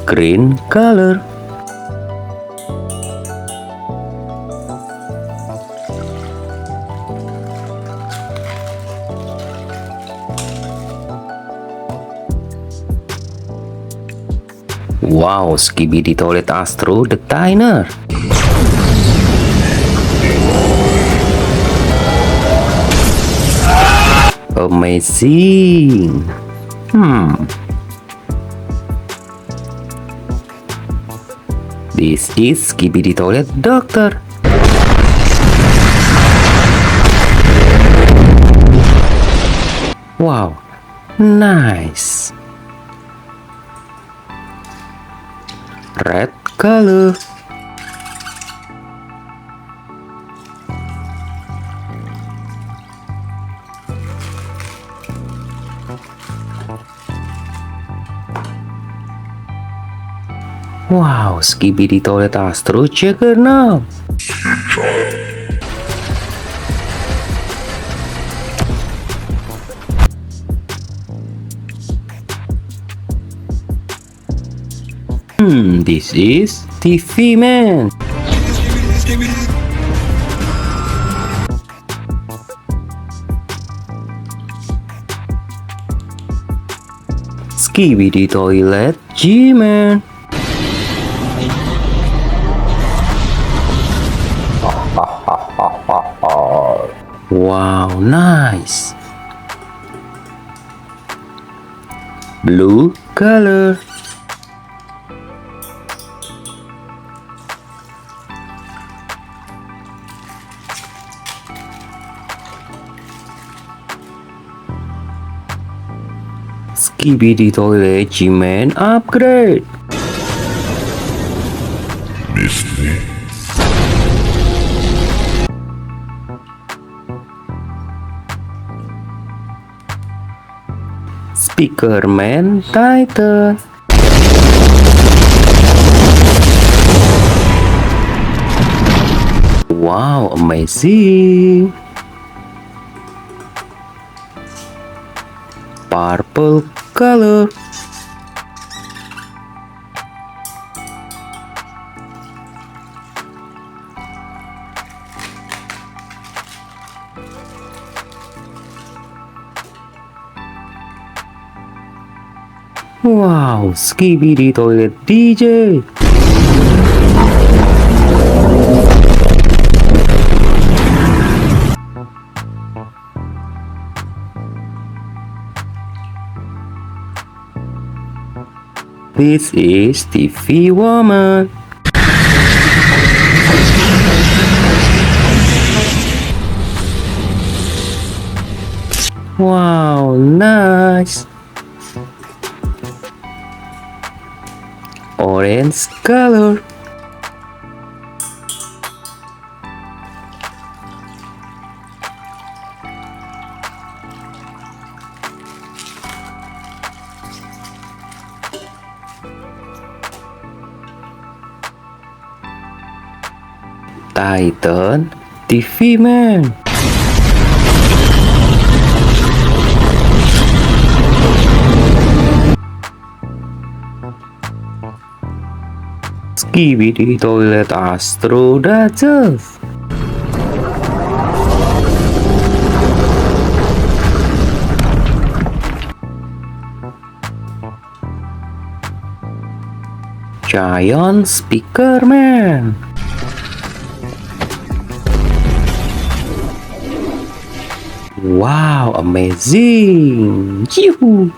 green color. Wow, Skibidi Toilet Astro the Diner. Amazing. This is Skibidi Toilet Doctor. Wow, nice. Red color. Wow, Skibidi Toilet Astro checker now. This is TV Man. Skibidi Toilet G-Man. Wow, nice. Blue color. Skibidi Toilet G-Man upgrade. Speaker Man Titan. Wow, amazing. Purple color. Wow, Skibidi Toilet DJ. This is TV Woman. Wow, nice. Orange color. Titan TV Man. Skibidi Toilet Astro Duchess. Giant Speaker Man. Wow, amazing. Yuhu.